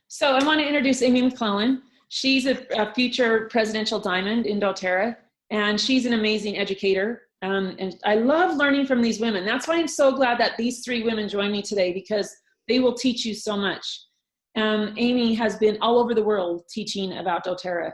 So I want to introduce Aimee McClellan. She's a future presidential diamond in doTERRA, and she's an amazing educator. And I love learning from these women. That's why I'm so glad that these three women joined me today, because they will teach you so much. Aimee has been all over the world teaching about doTERRA.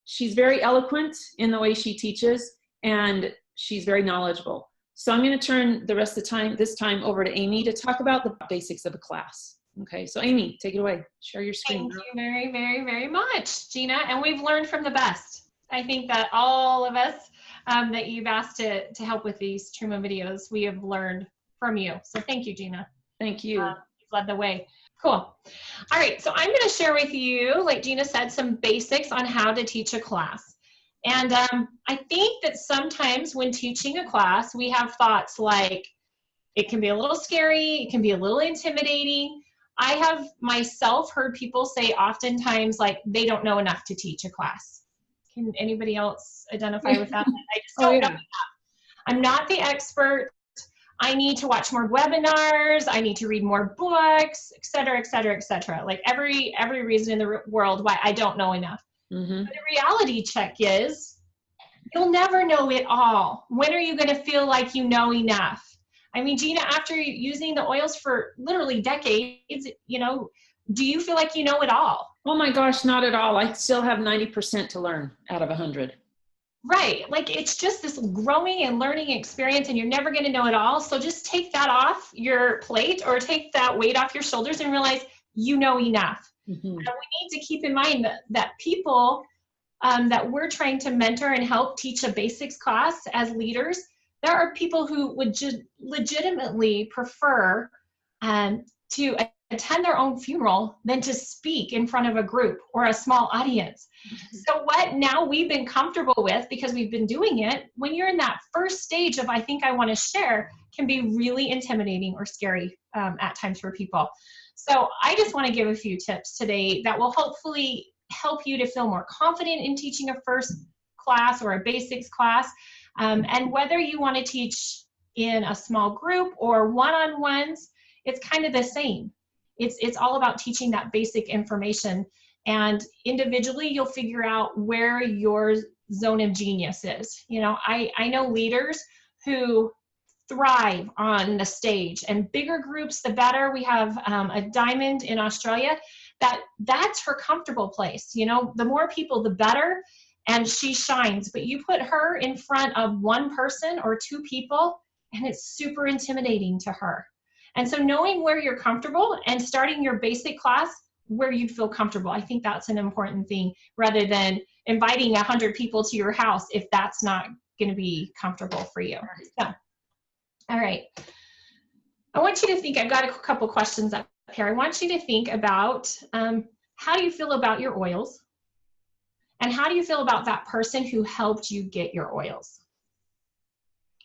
She's very eloquent in the way she teaches, and she's very knowledgeable. So I'm going to turn the rest of the time, this time, over to Aimee to talk about the basics of a class. Okay, so Aimee, take it away. Share your screen. Thank you very, very, very much, Gina. And we've learned from the best. I think that all of us that you've asked to help with these Truman videos, we have learned from you. So thank you, Gina. Thank you. You've led the way. Cool. All right, so I'm going to share with you, like Gina said, some basics on how to teach a class. And I think that sometimes when teaching a class, we have thoughts like it can be a little scary, it can be a little intimidating. I have myself heard people say oftentimes like they don't know enough to teach a class. Can anybody else identify with that? I just don't know enough. I'm not the expert. I need to watch more webinars. I need to read more books, et cetera, et cetera, et cetera. Like every reason in the world why I don't know enough. Mm-hmm. But the reality check is you'll never know it all. When are you going to feel like you know enough? I mean, Gina, after using the oils for literally decades, you know, do you feel like you know it all? Oh my gosh, not at all. I still have 90% to learn out of 100. Right. Like it's just this growing and learning experience, and you're never going to know it all. So just take that off your plate or take that weight off your shoulders and realize you know enough. Mm-hmm. And we need to keep in mind that people that we're trying to mentor and help teach a basics class as leaders, there are people who would legitimately prefer to attend their own funeral than to speak in front of a group or a small audience. Mm-hmm. So what now we've been comfortable with, because we've been doing it, when you're in that first stage of I think I want to share, can be really intimidating or scary at times for people. So I just want to give a few tips today that will hopefully help you to feel more confident in teaching a first class or a basics class. And whether you want to teach in a small group or one-on-ones, it's kind of the same. It's all about teaching that basic information. And individually, you'll figure out where your zone of genius is. You know, I know leaders who thrive on the stage, and bigger groups, the better. We have a diamond in Australia that's her comfortable place. You know, the more people, the better. And she shines, but you put her in front of one person or two people, and it's super intimidating to her. And so knowing where you're comfortable and starting your basic class where you'd feel comfortable, I think that's an important thing, rather than inviting 100 people to your house if that's not going to be comfortable for you. So, all right. I want you to think, I've got a couple questions up here. I want you to think about how do you feel about your oils? And how do you feel about that person who helped you get your oils?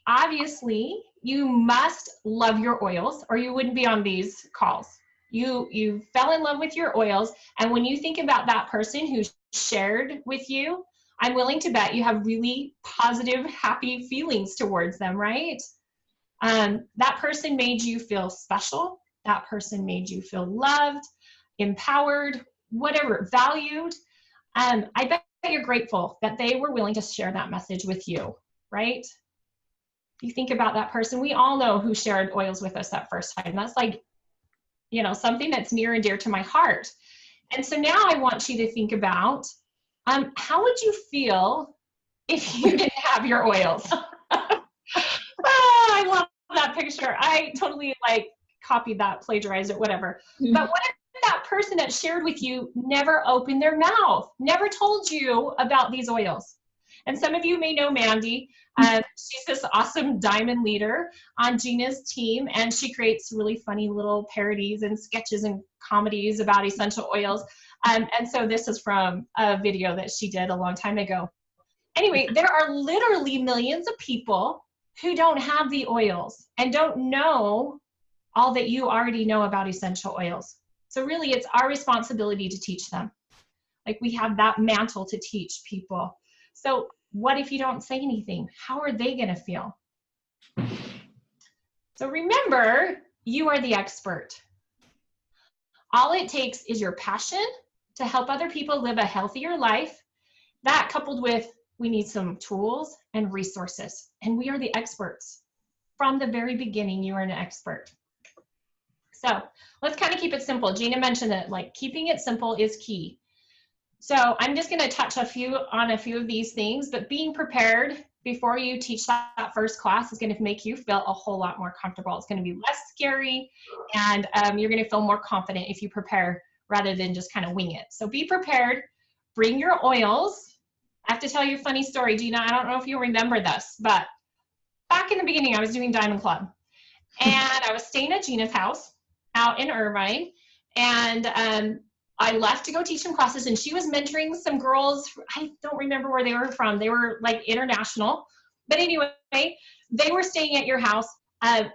Obviously, you must love your oils or you wouldn't be on these calls. You fell in love with your oils, and when you think about that person who shared with you, I'm willing to bet you have really positive, happy feelings towards them, right? That person made you feel special. That person made you feel loved, empowered, whatever, valued. I bet you're grateful that they were willing to share that message with you, right? You think about that person. We all know who shared oils with us that first time. That's like, you know, something that's near and dear to my heart. And so now I want you to think about, how would you feel if you didn't have your oils? Oh, I love that picture. I totally like copied that, plagiarized it, whatever. Mm-hmm. But what if that person that shared with you never opened their mouth, never told you about these oils? And some of you may know Mandy. She's this awesome diamond leader on Gina's team, and she creates really funny little parodies and sketches and comedies about essential oils. And so this is from a video that she did a long time ago. Anyway, there are literally millions of people who don't have the oils and don't know all that you already know about essential oils. So really, it's our responsibility to teach them. Like, we have that mantle to teach people. So what if you don't say anything? How are they going to feel? So remember, you are the expert. All it takes is your passion to help other people live a healthier life. That coupled with, we need some tools and resources, and we are the experts. From the very beginning, you are an expert. So let's kind of keep it simple. Gina mentioned that like keeping it simple is key. So I'm just going to touch on a few of these things, but being prepared before you teach that first class is going to make you feel a whole lot more comfortable. It's going to be less scary, and you're going to feel more confident if you prepare rather than just kind of wing it. So be prepared. Bring your oils. I have to tell you a funny story, Gina. I don't know if you remember this, but back in the beginning, I was doing Diamond Club, and I was staying at Gina's house out in Irvine, and I left to go teach some classes, and she was mentoring some girls. I don't remember where they were from. They were like international. But anyway, they were staying at your house.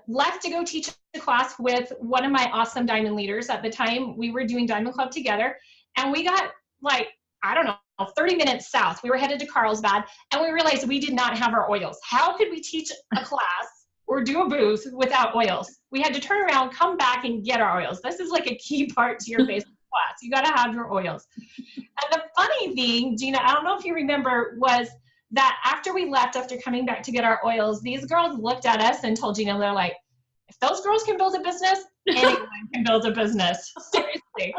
Left to go teach a class with one of my awesome diamond leaders. At the time, we were doing Diamond Club together. And we got like, I don't know, 30 minutes south. We were headed to Carlsbad, and we realized we did not have our oils. How could we teach a class or do a booth without oils? We had to turn around, come back, and get our oils. This is like a key part to your basic class. You got to have your oils. And the funny thing, Gina, I don't know if you remember, was that after we left, after coming back to get our oils, these girls looked at us and told Gina, they're like, if those girls can build a business, anyone can build a business. Seriously.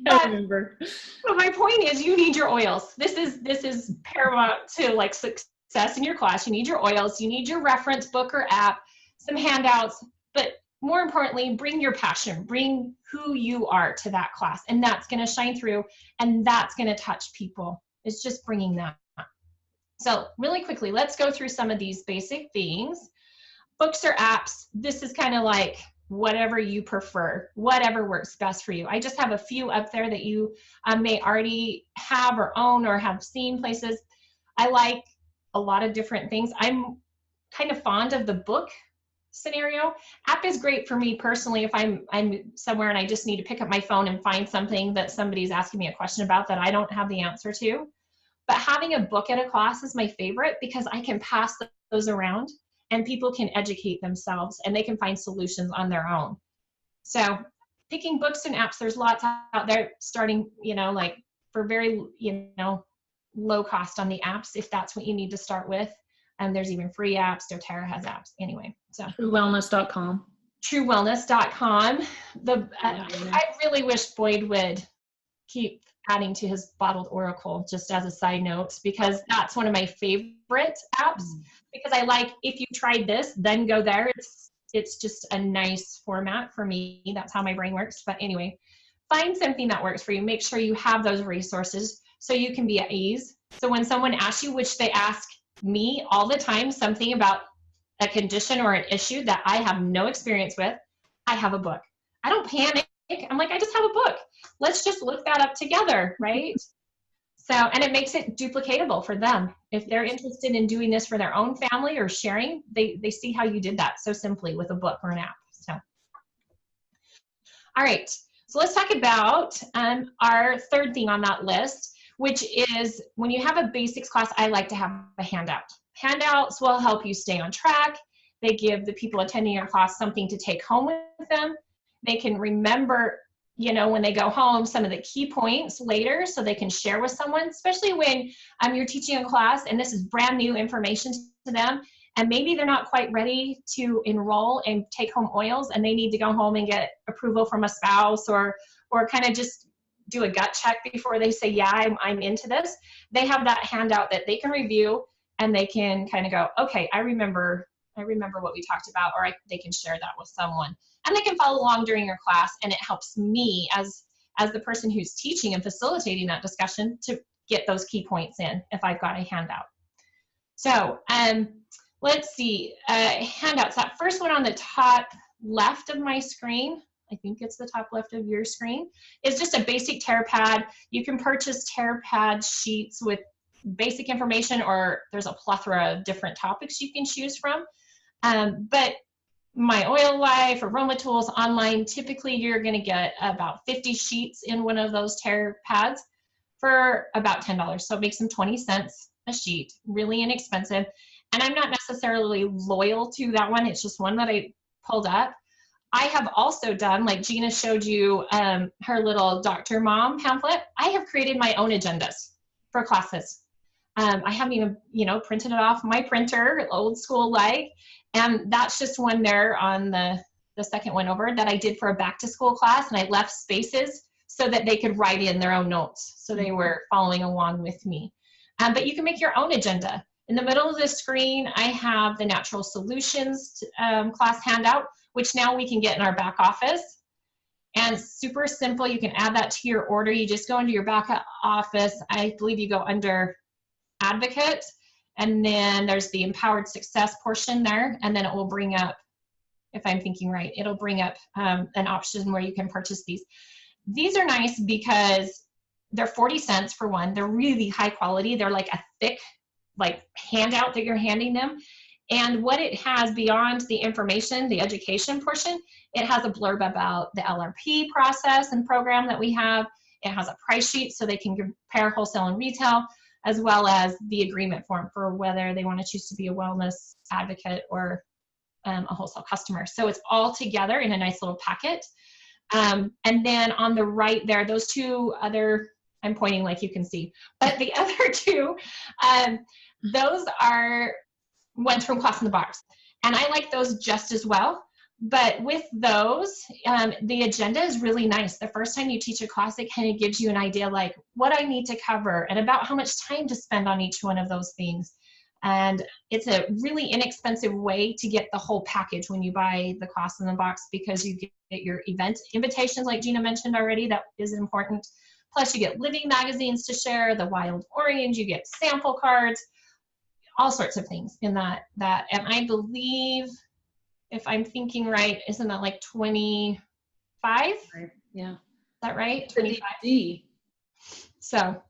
I remember. But my point is, you need your oils. This is paramount to like success in your class. You need your oils. You need your reference book or app, some handouts, but more importantly, bring your passion, bring who you are to that class, and that's going to shine through, and that's going to touch people. It's just bringing that. So really quickly, let's go through some of these basic things. Books or apps, this is kind of like whatever you prefer, whatever works best for you. I just have a few up there that you may already have or own or have seen places. I like a lot of different things. I'm kind of fond of the book scenario. App is great for me personally if I'm somewhere and I just need to pick up my phone and find something that somebody's asking me a question about that I don't have the answer to. But having a book at a class is my favorite because I can pass those around and people can educate themselves and they can find solutions on their own. So picking books and apps, there's lots out there starting, like for very, low cost on the apps, if that's what you need to start with. And there's even free apps. doTERRA has apps anyway. So TrueWellness.com. TrueWellness.com. I really wish Boyd would keep adding to his bottled oracle, just as a side note, because that's one of my favorite apps. Because I like, if you tried this, then go there. It's just a nice format for me. That's how my brain works. But anyway, find something that works for you. Make sure you have those resources so you can be at ease. So when someone asks you, which they ask me all the time, something about a condition or an issue that I have no experience with, I have a book. I don't panic. I'm like, I just have a book. Let's just look that up together, right? So, and it makes it duplicatable for them. If they're interested in doing this for their own family or sharing, they see how you did that so simply with a book or an app. So, all right. So let's talk about our third thing on that list, which is when you have a basics class, I like to have a handout. Handouts will help you stay on track. They give the people attending your class something to take home with them. They can remember, when they go home, some of the key points later so they can share with someone, especially when you're teaching a class and this is brand new information to them. And maybe they're not quite ready to enroll and take home oils and they need to go home and get approval from a spouse or kind of just do a gut check before they say, yeah, I'm into this. They have that handout that they can review and they can kind of go, okay, I remember what we talked about, or they can share that with someone. And they can follow along during your class, and it helps me as the person who's teaching and facilitating that discussion to get those key points in if I've got a handout. So let's see, handouts. That first one on the top left of my screen, I think it's the top left of your screen, is just a basic tear pad. You can purchase tear pad sheets with basic information, or there's a plethora of different topics you can choose from. But My Oil Life, Aroma Tools online, typically you're going to get about 50 sheets in one of those tear pads for about $10. So it makes them 20 cents a sheet, really inexpensive. And I'm not necessarily loyal to that one. It's just one that I pulled up. I have also done, like Gina showed you her little Dr. Mom pamphlet. I have created my own agendas for classes. I haven't even, printed it off my printer, old school like, and that's just one there on the second one over that I did for a back to school class, and I left spaces so that they could write in their own notes. So they were following along with me. But you can make your own agenda. In the middle of the screen, I have the Natural Solutions class handout, which now we can get in our back office. And super simple, you can add that to your order. You just go into your back office. I believe you go under Advocate, and then there's the Empowered Success portion there, and then it will bring up, if I'm thinking right, it'll bring up an option where you can purchase these. These are nice because they're 40 cents for one. They're really high quality. They're like a thick handout that you're handing them. And what it has beyond the information, the education portion, it has a blurb about the LRP process and program that we have. It has a price sheet so they can compare wholesale and retail, as well as the agreement form for whether they want to choose to be a wellness advocate or a wholesale customer. So it's all together in a nice little packet. And then on the right there, those two other, I'm pointing like you can see, but the other two, those are ones from Class in the Box. And I like those just as well. But with those, the agenda is really nice. The first time you teach a class, it kind of gives you an idea like what I need to cover and about how much time to spend on each one of those things. And it's a really inexpensive way to get the whole package when you buy the Class in the Box, because you get your event invitations, like Gina mentioned already, that is important. Plus you get living magazines to share, the Wild Orange, you get sample cards, all sorts of things in that. And I believe, if I'm thinking right, isn't that like 25? Right. Yeah. Is that right? 25. So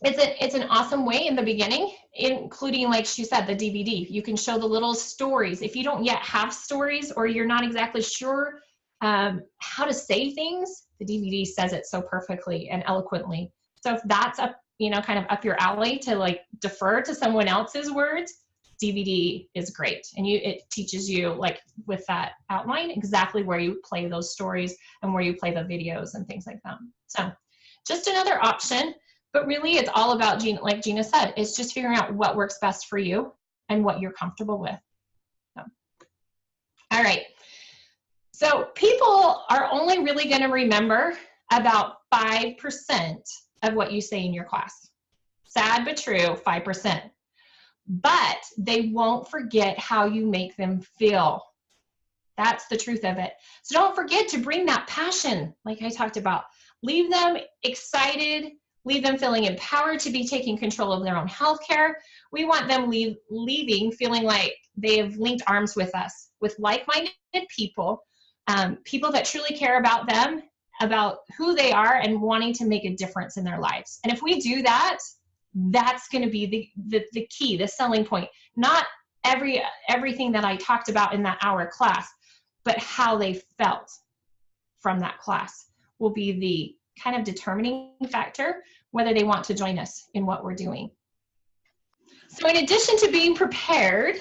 it's an awesome way in the beginning, including, like she said, the DVD. You can show the little stories. If you don't yet have stories, or you're not exactly sure how to say things, the DVD says it so perfectly and eloquently. So if that's up, kind of up your alley to like defer to someone else's words, DVD is great. And it teaches you, like with that outline, exactly where you play those stories and where you play the videos and things like that. So just another option, but really it's all about, like Gina said, it's just figuring out what works best for you and what you're comfortable with. So, all right. So people are only really going to remember about 5% of what you say in your class. Sad but true, 5%. But they won't forget how you make them feel. That's the truth of it. So don't forget to bring that passion, like I talked about. Leave them excited, leave them feeling empowered to be taking control of their own healthcare. We want them leaving feeling like they have linked arms with us, with like-minded people, people that truly care about them, about who they are, and wanting to make a difference in their lives. And if we do that, that's going to be the key, the selling point. Not everything that I talked about in that hour class, but how they felt from that class will be the kind of determining factor whether they want to join us in what we're doing. So in addition to being prepared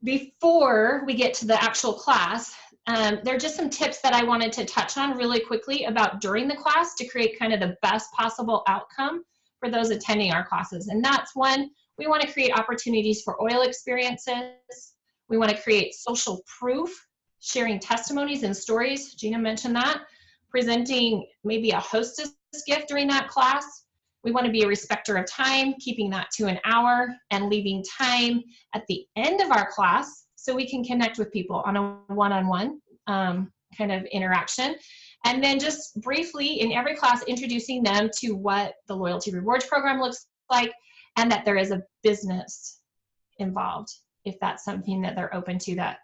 before we get to the actual class, there are just some tips that I wanted to touch on really quickly about during the class to create kind of the best possible outcome for those attending our classes. And that's one, we want to create opportunities for oil experiences. We want to create social proof, sharing testimonies and stories. Gina mentioned that. Presenting maybe a hostess gift during that class. We want to be a respecter of time, keeping that to an hour, and leaving time at the end of our class so we can connect with people on a one-on-one kind of interaction. And then just briefly in every class, introducing them to what the Loyalty Rewards program looks like, and that there is a business involved, if that's something that they're open to, that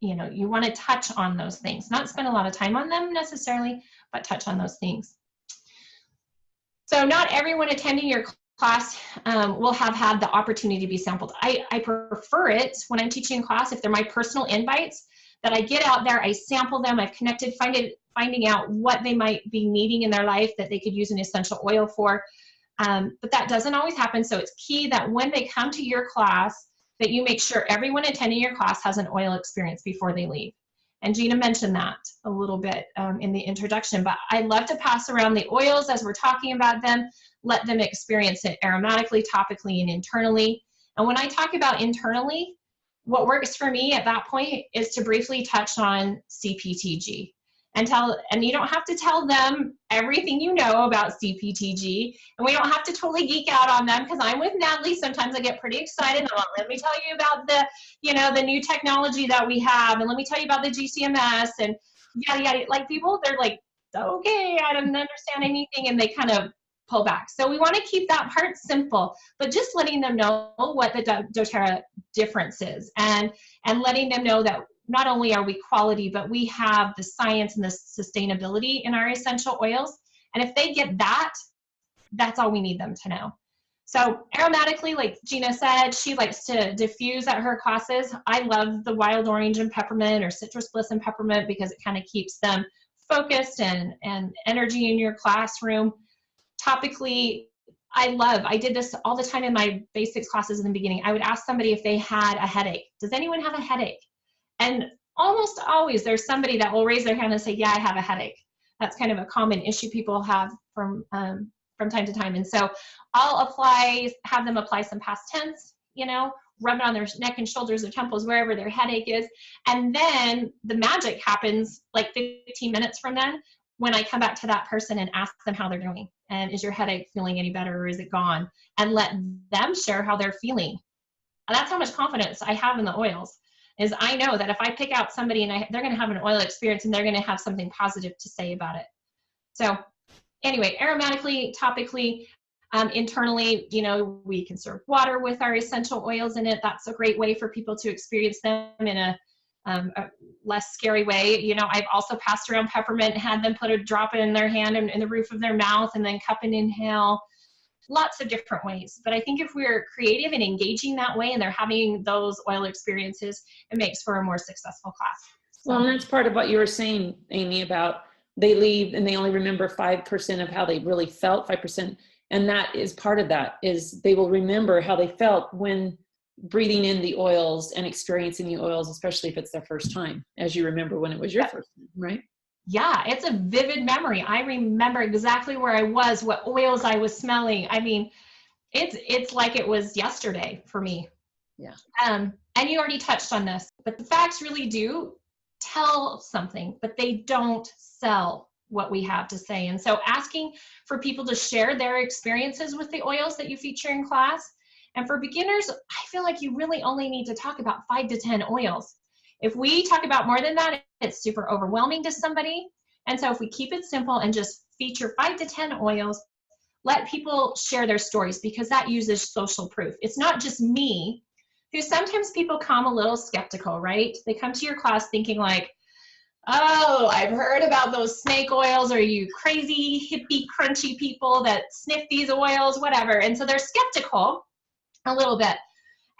you want to touch on those things, not spend a lot of time on them necessarily, but touch on those things. So not everyone attending your class will have had the opportunity to be sampled. I prefer it when I'm teaching class, if they're my personal invites, that I get out there, I sample them, I've connected, finding out what they might be needing in their life that they could use an essential oil for. But that doesn't always happen. So it's key that when they come to your class, that you make sure everyone attending your class has an oil experience before they leave. And Gina mentioned that a little bit in the introduction, but I love to pass around the oils as we're talking about them, let them experience it aromatically, topically, and internally. And when I talk about internally, what works for me at that point is to briefly touch on CPTG and you don't have to tell them everything you know about CPTG, and we don't have to totally geek out on them, because I'm with Natalie. Sometimes I get pretty excited. I'm like, let me tell you about the new technology that we have, and let me tell you about the GCMS and yada yada. Like, people, they're like, okay, I don't understand anything, and they kind of pull back. So we want to keep that part simple, but just letting them know what the doTERRA difference is, and letting them know that not only are we quality, but we have the science and the sustainability in our essential oils. And if they get that, that's all we need them to know. So aromatically, like Gina said, she likes to diffuse at her classes. I love the wild orange and peppermint, or citrus bliss and peppermint, because it kind of keeps them focused and energy in your classroom. Topically, I did this all the time in my basics classes in the beginning. I would ask somebody if they had a headache. Does anyone have a headache? And almost always there's somebody that will raise their hand and say, yeah, I have a headache. That's kind of a common issue people have from time to time. And so I'll have them apply some past tense, rub it on their neck and shoulders, their temples, wherever their headache is. And then the magic happens like 15 minutes from then, when I come back to that person and ask them how they're doing. And is your headache feeling any better, or is it gone? And let them share how they're feeling. And that's how much confidence I have in the oils. Is I know that if I pick out somebody and they're going to have an oil experience, and they're going to have something positive to say about it. So anyway, aromatically, topically, internally, we can serve water with our essential oils in it. That's a great way for people to experience them in a less scary way. I've also passed around peppermint, had them put a drop in their hand and in the roof of their mouth, and then cup and inhale. Lots of different ways. But I think if we're creative and engaging that way, and they're having those oil experiences, it makes for a more successful class. So. Well, and that's part of what you were saying, Aimee, about they leave and they only remember 5% of how they really felt, 5%. And that is part of that, is they will remember how they felt when breathing in the oils and experiencing the oils, especially if it's their first time, as you remember when it was your first time, right? Yeah, it's a vivid memory. I remember exactly where I was, what oils I was smelling. I mean, it's like it was yesterday for me. Yeah. And you already touched on this, but the facts really do tell something, but they don't sell what we have to say. And so asking for people to share their experiences with the oils that you feature in class. And for beginners, I feel like you really only need to talk about 5 to 10 oils. If we talk about more than that, it's super overwhelming to somebody. And so if we keep it simple and just feature 5 to 10 oils, let people share their stories, because that uses social proof. It's not just me, who sometimes people come a little skeptical, right? They come to your class thinking like, oh, I've heard about those snake oils, or you crazy hippie crunchy people that sniff these oils, whatever. And so they're skeptical a little bit.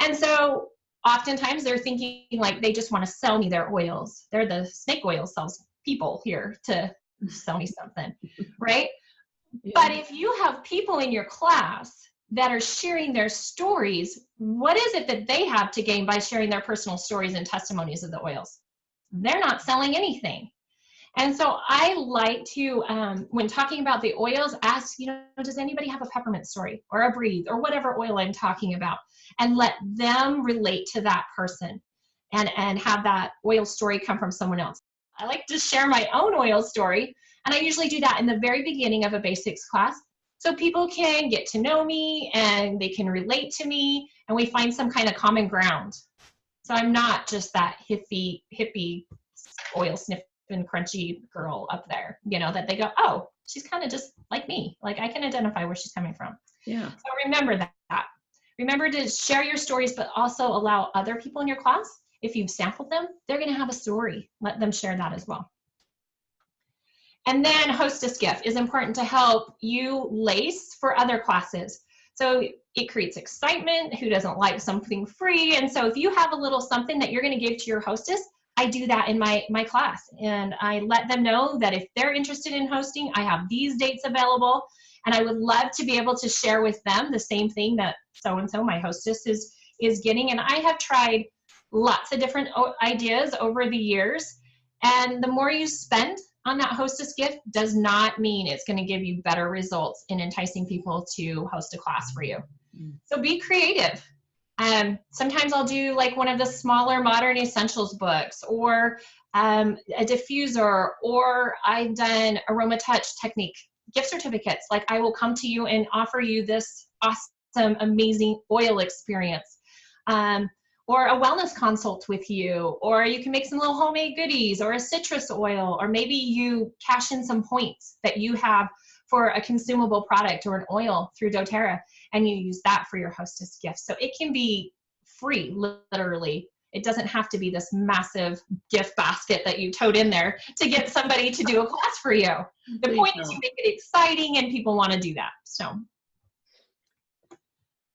And so oftentimes they're thinking like they just want to sell me their oils. They're the snake oil sales people here to sell me something, right? Yeah. But if you have people in your class that are sharing their stories, what is it that they have to gain by sharing their personal stories and testimonies of the oils? They're not selling anything. And so I like to, when talking about the oils, ask, does anybody have a peppermint story or a breathe or whatever oil I'm talking about, and let them relate to that person and have that oil story come from someone else. I like to share my own oil story, and I usually do that in the very beginning of a basics class, so people can get to know me and they can relate to me, and we find some kind of common ground. So I'm not just that hippie oil sniffing crunchy girl up there, that they go, oh, she's kind of just like me. Like, I can identify where she's coming from. Yeah. So remember that. Remember to share your stories, but also allow other people in your class, if you've sampled them, they're going to have a story. Let them share that as well. And then hostess gift is important to help you lace for other classes. So it creates excitement. Who doesn't like something free? And so if you have a little something that you're going to give to your hostess, I do that in my class, and I let them know that if they're interested in hosting, I have these dates available, and I would love to be able to share with them the same thing that so-and-so, my hostess, is getting. And I have tried lots of different ideas over the years, And the more you spend on that hostess gift does not mean it's going to give you better results in enticing people to host a class for you. So be creative. Sometimes I'll do like one of the smaller modern essentials books, or a diffuser, or I've done aroma touch technique gift certificates. Like I will come to you and offer you this awesome, amazing oil experience. Or a wellness consult with you, or you can make some little homemade goodies, or a citrus oil, or maybe you cash in some points that you have for a consumable product or an oil through doTERRA, and you use that for your hostess gift. So it can be free, literally. It doesn't have to be this massive gift basket that you tote in there to get somebody to do a class for you. The point is you make it exciting and people want to do that. So,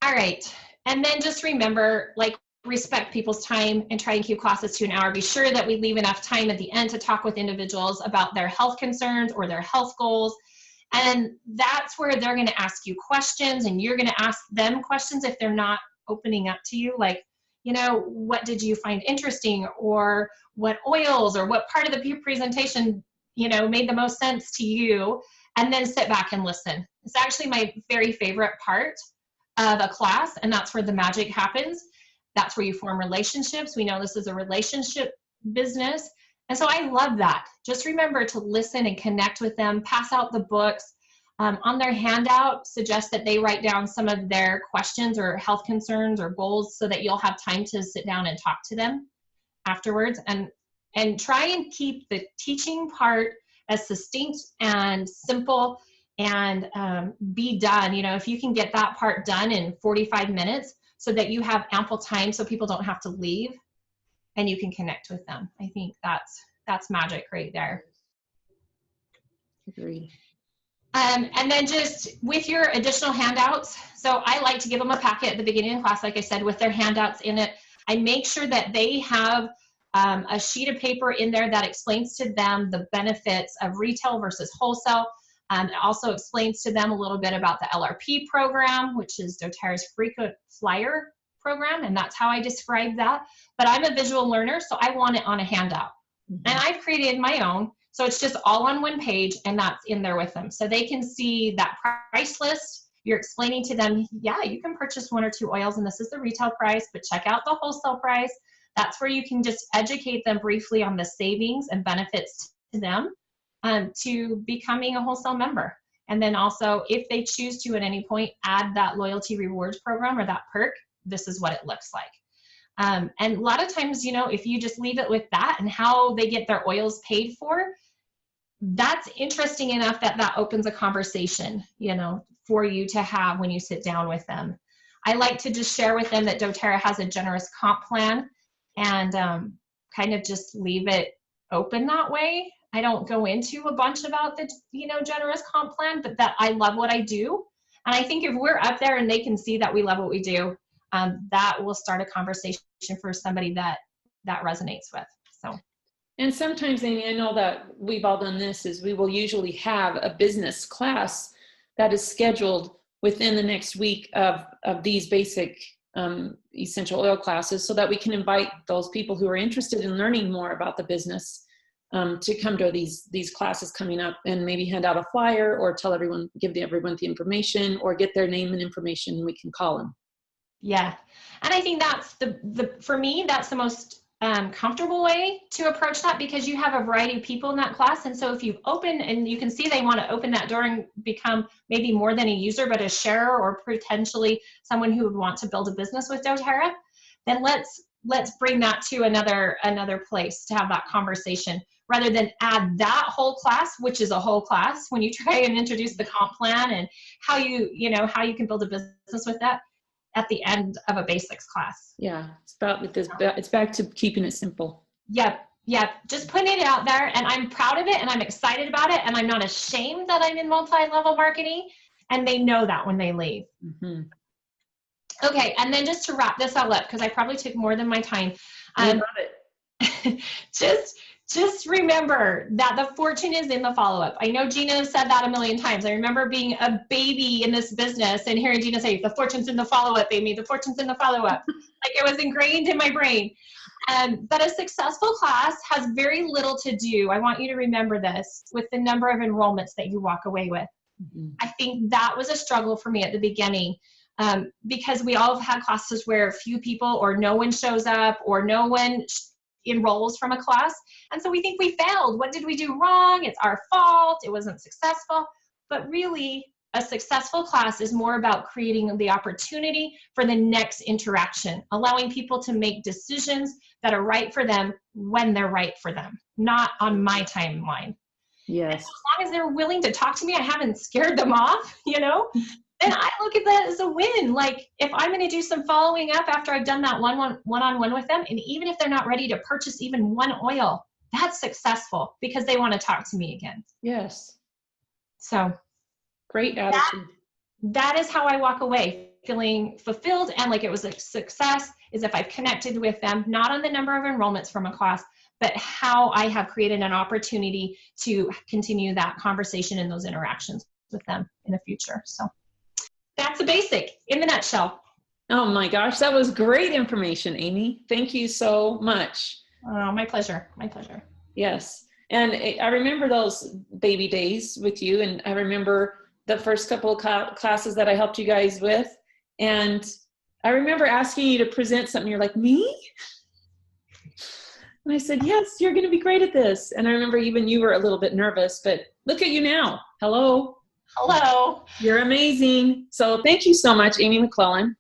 all right. And then just remember, like, respect people's time and try and keep classes to an hour. Be sure that we leave enough time at the end to talk with individuals about their health concerns or their health goals. And that's where they're going to ask you questions, and you're going to ask them questions if they're not opening up to you. Like, you know, what did you find interesting, or what oils, or what part of the presentation, you know, made the most sense to you, and then sit back and listen. It's actually my very favorite part of a class, and that's where the magic happens. That's where you form relationships. We know this is a relationship business. And so I love that. Just remember to listen and connect with them, pass out the books. On their handout, suggest that they write down some of their questions or health concerns or goals so that you'll have time to sit down and talk to them afterwards. And try and keep the teaching part as succinct and simple and be done. You know, if you can get that part done in 45 minutes, so that you have ample time so people don't have to leave and you can connect with them. I think that's magic right there. Agreed. And then just with your additional handouts, so I like to give them a packet at the beginning of the class, like I said, with their handouts in it. I make sure that they have a sheet of paper in there that explains to them the benefits of retail versus wholesale. It also explains to them a little bit about the LRP program, which is doTERRA's frequent flyer program, and that's how I describe that. But I'm a visual learner, so I want it on a handout. And I've created my own, so it's just all on one page, and that's in there with them. So they can see that price list. You're explaining to them, yeah, you can purchase 1 or 2 oils, and this is the retail price, but check out the wholesale price. That's where you can just educate them briefly on the savings and benefits to them. To becoming a wholesale member. And then also, if they choose to at any point add that loyalty rewards program or that perk, this is what it looks like. And a lot of times, you know, if you just leave it with that and how they get their oils paid for, that's interesting enough that that opens a conversation, you know, for you to have when you sit down with them. I like to just share with them that doTERRA has a generous comp plan, and kind of just leave it open that way. I don't go into a bunch about the, you know, generous comp plan, but that I love what I do. And I think if we're up there and they can see that we love what we do, that will start a conversation for somebody that resonates with. So. And sometimes, Aimee, I know that we've all done this, is we will usually have a business class that is scheduled within the next week of these basic essential oil classes, so that we can invite those people who are interested in learning more about the business to come to these classes coming up, and maybe hand out a flyer or tell everyone, give everyone the information, or get their name and information, and we can call them. Yeah. And I think that's for me, that's the most comfortable way to approach that, because you have a variety of people in that class. And so if you open, and you can see they want to open that door and become maybe more than a user, but a sharer, or potentially someone who would want to build a business with doTERRA, then let's bring that to another place to have that conversation, rather than add that whole class, which is a whole class, when you try and introduce the comp plan and how you can build a business with that at the end of a basics class. Yeah, it's back to keeping it simple. Yep. Just putting it out there, and I'm proud of it, and I'm excited about it, and I'm not ashamed that I'm in multi-level marketing, and they know that when they leave. Mm-hmm. Okay, and then just to wrap this all up, because I probably took more than my time. I love it. Just remember that the fortune is in the follow-up. I know Gina said that a million times. I remember being a baby in this business and hearing Gina say, the fortune's in the follow-up, Aimee, the fortune's in the follow-up. Like, it was ingrained in my brain. But a successful class has very little to do, I want you to remember this, with the number of enrollments that you walk away with. Mm-hmm. I think that was a struggle for me at the beginning, because we all have had classes where few people or no one shows up or no one enrolls from a class. And so we think we failed. What did we do wrong? It's our fault. It wasn't successful. But really, a successful class is more about creating the opportunity for the next interaction, allowing people to make decisions that are right for them when they're right for them, not on my timeline. Yes. And so as long as they're willing to talk to me, I haven't scared them off, you know, and I look at that as a win. Like, if I'm going to do some following up after I've done that one-on-one with them, and even if they're not ready to purchase even one oil, that's successful because they want to talk to me again. Yes. So great attitude. That is how I walk away feeling fulfilled and like it was a success, is if I've connected with them, not on the number of enrollments from a class, but how I have created an opportunity to continue that conversation and those interactions with them in the future. So that's the basic in the nutshell. Oh my gosh, that was great information, Aimee. Thank you so much. Oh, my pleasure. My pleasure. Yes. And I remember those baby days with you, and I remember the first couple of classes that I helped you guys with. And I remember asking you to present something. You're like, me? And I said, yes, you're going to be great at this. And I remember even you were a little bit nervous, but look at you now. Hello. Hello. You're amazing. So thank you so much, Aimee McClellan.